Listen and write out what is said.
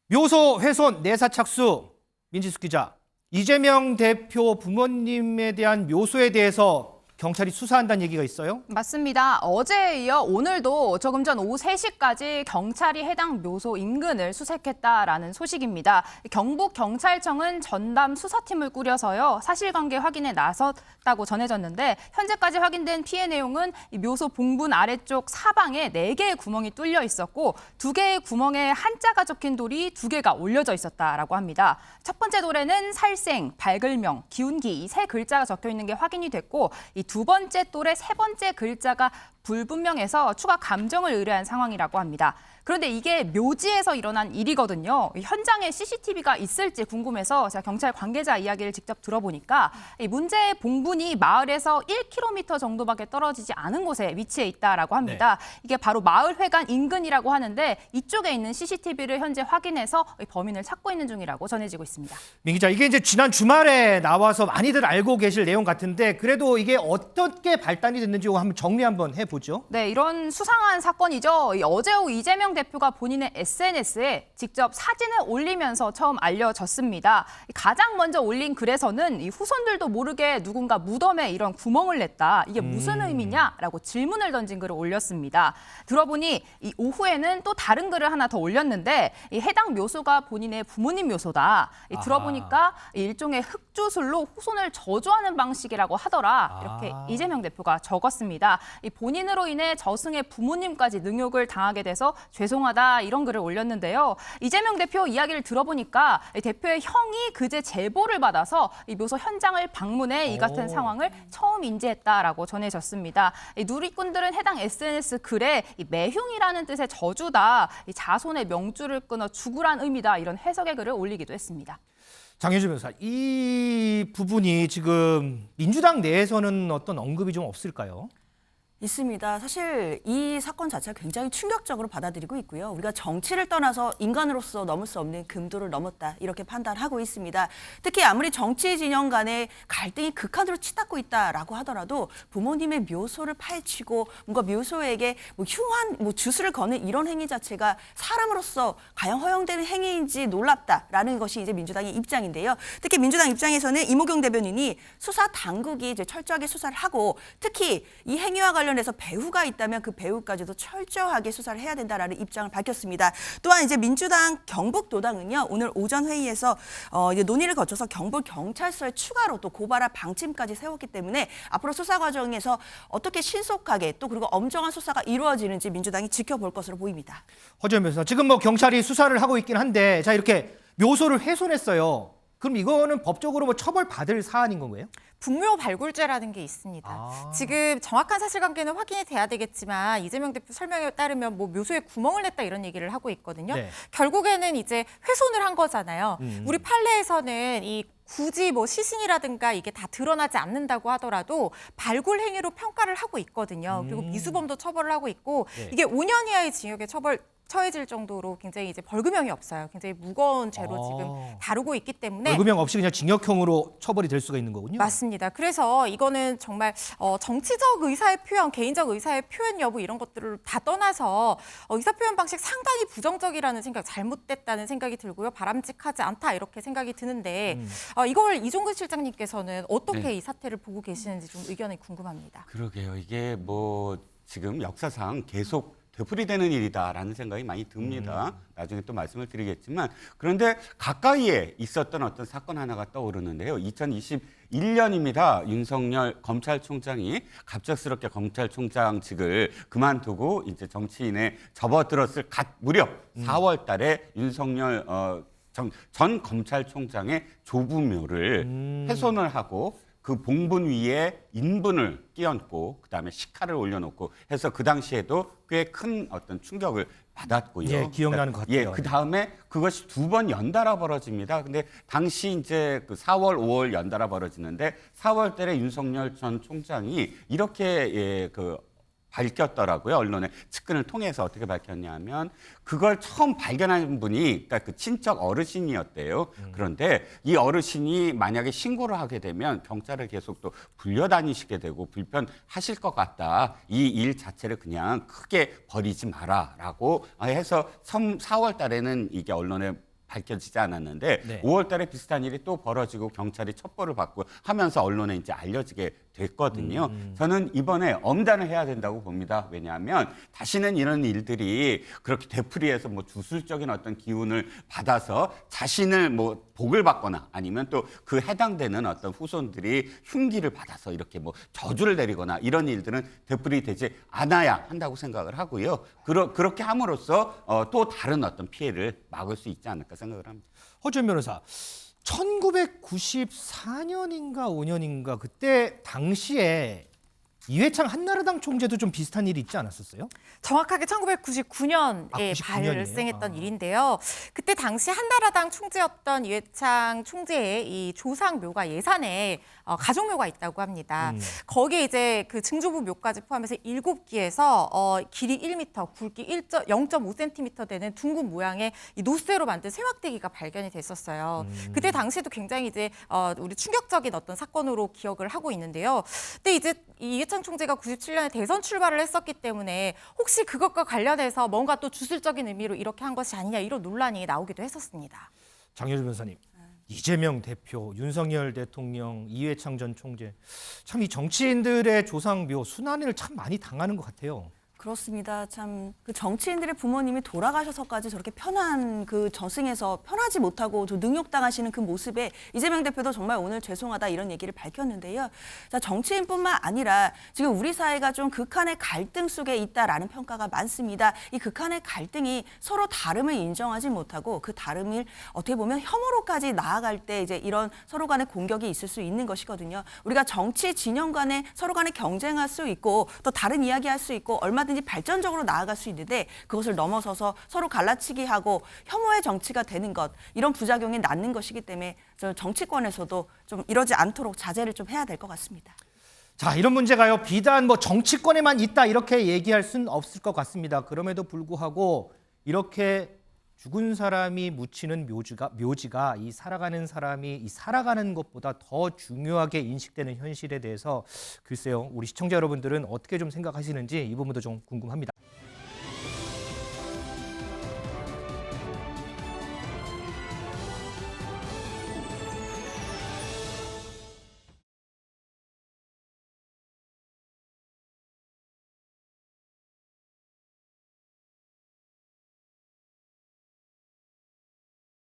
묘소 훼손 내사 착수. 민지숙 기자, 이재명 대표 부모님에 대한 묘소에 대해서 경찰이 수사한다는 얘기가 있어요? 맞습니다. 어제에 이어 오늘도 조금 전 오후 3시까지 경찰이 해당 묘소 인근을 수색했다라는 소식입니다. 경북경찰청은 전담 수사팀을 꾸려서요. 사실관계 확인에 나섰다고 전해졌는데 현재까지 확인된 피해 내용은 이 묘소 봉분 아래쪽 사방에 4개의 구멍이 뚫려 있었고 2개의 구멍에 한자가 적힌 돌이 2개가 올려져 있었다라고 합니다. 첫 번째 돌에는 살생, 발글명, 기운기 이 3글자가 적혀 있는 게 확인이 됐고 이 2번째 돌의 3번째 글자가 불분명해서 추가 감정을 의뢰한 상황이라고 합니다. 그런데 이게 묘지에서 일어난 일이거든요. 현장에 CCTV가 있을지 궁금해서 제가 경찰 관계자 이야기를 직접 들어보니까 이 문제의 봉분이 마을에서 1km 정도밖에 떨어지지 않은 곳에 위치해 있다라고 합니다. 네. 이게 바로 마을회관 인근이라고 하는데 이쪽에 있는 CCTV를 현재 확인해서 범인을 찾고 있는 중이라고 전해지고 있습니다. 민 기자, 이게 이제 지난 주말에 나와서 많이들 알고 계실 내용 같은데 그래도 이게 어떻게 발단이 됐는지 한번 정리 한번 해보죠. 네, 이런 수상한 사건이죠. 어제 오후 이재명 대표가 본인의 SNS에 직접 사진을 올리면서 처음 알려졌습니다. 가장 먼저 올린 글에서는 이 후손들도 모르게 누군가 무덤에 이런 구멍을 냈다. 이게 무슨 의미냐라고 질문을 던진 글을 올렸습니다. 들어보니 이 오후에는 또 다른 글을 하나 더 올렸는데 이 해당 묘소가 본인의 부모님 묘소다. 들어보니까 일종의 흑주술로 후손을 저주하는 방식이라고 하더라. 이렇게 이재명 대표가 적었습니다. 이 본인으로 인해 저승의 부모님까지 능욕을 당하게 돼서 죄송하다 이런 글을 올렸는데요. 이재명 대표 이야기를 들어보니까 대표의 형이 그제 제보를 받아서 이 묘소 현장을 방문해 이 같은 상황을 처음 인지했다라고 전해졌습니다. 이 누리꾼들은 해당 SNS 글에 이 매흉이라는 뜻의 저주다, 이 자손의 명줄을 끊어 죽으란 의미다 이런 해석의 글을 올리기도 했습니다. 장혜주 변호사, 이 부분이 지금 민주당 내에서는 어떤 언급이 좀 없을까요? 있습니다. 사실 이 사건 자체가 굉장히 충격적으로 받아들이고 있고요. 우리가 정치를 떠나서 인간으로서 넘을 수 없는 금도를 넘었다 이렇게 판단하고 있습니다. 특히 아무리 정치 진영 간의 갈등이 극한으로 치닫고 있다라고 하더라도 부모님의 묘소를 파헤치고 뭔가 묘소에게 흉한 주술을 거는 이런 행위 자체가 사람으로서 과연 허용되는 행위인지 놀랍다라는 것이 이제 민주당의 입장인데요. 특히 민주당 입장에서는 이모경 대변인이 수사 당국이 이제 철저하게 수사를 하고 특히 이 행위와 관련해서 배후가 있다면 그 배후까지도 철저하게 수사를 해야 된다라는 입장을 밝혔습니다. 또한 이제 민주당 경북도당은요 오늘 오전 회의에서 이제 논의를 거쳐서 경북경찰서에 추가로 또 고발할 방침까지 세웠기 때문에 앞으로 수사 과정에서 어떻게 신속하게 또 그리고 엄정한 수사가 이루어지는지 민주당이 지켜볼 것으로 보입니다. 허지연 변호사, 지금 뭐 경찰이 수사를 하고 있긴 한데 자 이렇게 묘소를 훼손했어요. 그럼 이거는 법적으로 뭐 처벌받을 사안인 건가요? 분묘 발굴죄라는 게 있습니다. 지금 정확한 사실관계는 확인이 돼야 되겠지만 이재명 대표 설명에 따르면 뭐 묘소에 구멍을 냈다 이런 얘기를 하고 있거든요. 네. 결국에는 이제 훼손을 한 거잖아요. 우리 판례에서는 이 굳이 뭐 시신이라든가 이게 다 드러나지 않는다고 하더라도 발굴 행위로 평가를 하고 있거든요. 그리고 미수범도 처벌을 하고 있고 네. 이게 5년 이하의 징역에 처해질 정도로 굉장히 이제 벌금형이 없어요. 굉장히 무거운 죄로 지금 다루고 있기 때문에 벌금형 없이 그냥 징역형으로 처벌이 될 수가 있는 거군요. 맞습니다. 그래서 이거는 정말 정치적 의사의 표현, 개인적 의사의 표현 여부 이런 것들을 다 떠나서 의사표현 방식 상당히 부정적이라는 생각, 잘못됐다는 생각이 들고요. 바람직하지 않다 이렇게 생각이 드는데 이걸 이종근 실장님께서는 어떻게 이 사태를 보고 계시는지 좀 의견이 궁금합니다. 그러게요. 이게 뭐 지금 역사상 계속 되풀이되는 일이다라는 생각이 많이 듭니다. 나중에 또 말씀을 드리겠지만 그런데 가까이에 있었던 어떤 사건 하나가 떠오르는데요. 2021년입니다. 윤석열 검찰총장이 갑작스럽게 검찰총장직을 그만두고 이제 정치인에 접어들었을 무렵 4월 달에 윤석열 전 검찰총장의 조부묘를 훼손을 하고 그 봉분 위에 인분을 끼얹고 그다음에 식칼을 올려놓고 해서 그 당시에도 꽤 큰 어떤 충격을 받았고요. 예, 기억나는 것 같아요. 예, 그 다음에 그것이 2번 연달아 벌어집니다. 근데 당시 이제 그 4월, 5월 연달아 벌어지는데 4월 달에 윤석열 전 총장이 이렇게 밝혔더라고요. 언론의 측근을 통해서 어떻게 밝혔냐면 그걸 처음 발견한 분이 그러니까 그 친척 어르신이었대요. 그런데 이 어르신이 만약에 신고를 하게 되면 경찰을 계속 또 불려다니시게 되고 불편하실 것 같다. 이 일 자체를 그냥 크게 버리지 마라라고 해서 4월 달에는 이게 언론에 밝혀지지 않았는데 네. 5월 달에 비슷한 일이 또 벌어지고 경찰이 첩보를 받고 하면서 언론에 이제 알려지게 됐거든요. 저는 이번에 엄단을 해야 된다고 봅니다. 왜냐하면 다시는 이런 일들이 그렇게 되풀이해서 뭐 주술적인 어떤 기운을 받아서 자신을 뭐 복을 받거나 아니면 또 그 해당되는 어떤 후손들이 흉기를 받아서 이렇게 뭐 저주를 내리거나 이런 일들은 되풀이되지 않아야 한다고 생각을 하고요. 그렇게 함으로써 또 다른 어떤 피해를 막을 수 있지 않을까 생각을 합니다. 허준 변호사, 1994년인가 5년인가 그때 당시에 이회창 한나라당 총재도 좀 비슷한 일이 있지 않았었어요? 정확하게 1999년에 99년이에요? 발생했던 일인데요. 그때 당시 한나라당 총재였던 이회창 총재의 이 조상묘가 예산에 가족묘가 있다고 합니다. 거기에 이제 그 증조부 묘까지 포함해서 7기에서 길이 1m, 굵기 0.5cm 되는 둥근 모양의 이 노쇠로 만든 쇠막대기가 발견이 됐었어요. 그때 당시에도 굉장히 이제 우리 충격적인 어떤 사건으로 기억을 하고 있는데요. 근데 이제 이회창 총재가 97년에 대선 출마를 했었기 때문에 혹시 그것과 관련해서 뭔가 또 주술적인 의미로 이렇게 한 것이 아니냐 이런 논란이 나오기도 했었습니다. 장효주 변호사님, 이재명 대표, 윤석열 대통령, 이회창 전 총재, 참 이 정치인들의 조상묘 순환을 참 많이 당하는 것 같아요. 그렇습니다. 참 그 정치인들의 부모님이 돌아가셔서까지 저렇게 편한 그 저승에서 편하지 못하고 저 능욕당하시는 그 모습에 이재명 대표도 정말 오늘 죄송하다 이런 얘기를 밝혔는데요. 자, 정치인뿐만 아니라 지금 우리 사회가 좀 극한의 갈등 속에 있다라는 평가가 많습니다. 이 극한의 갈등이 서로 다름을 인정하지 못하고 그 다름을 어떻게 보면 혐오로까지 나아갈 때 이제 이런 서로 간의 공격이 있을 수 있는 것이거든요. 우리가 정치 진영 간에 서로 간에 경쟁할 수 있고 또 다른 이야기할 수 있고 얼마든지 발전적으로 나아갈 수 있는데 그것을 넘어서서 서로 갈라치기 하고 혐오의 정치가 되는 것 이런 부작용이 낳는 것이기 때문에 정치권에서도 좀 이러지 않도록 자제를 좀 해야 될 것 같습니다. 자, 이런 문제가요. 비단 뭐 정치권에만 있다 이렇게 얘기할 수는 없을 것 같습니다. 그럼에도 불구하고 이렇게 죽은 사람이 묻히는 묘지가 이 살아가는 사람이 이 살아가는 것보다 더 중요하게 인식되는 현실에 대해서 글쎄요. 우리 시청자 여러분들은 어떻게 좀 생각하시는지 이 부분도 좀 궁금합니다.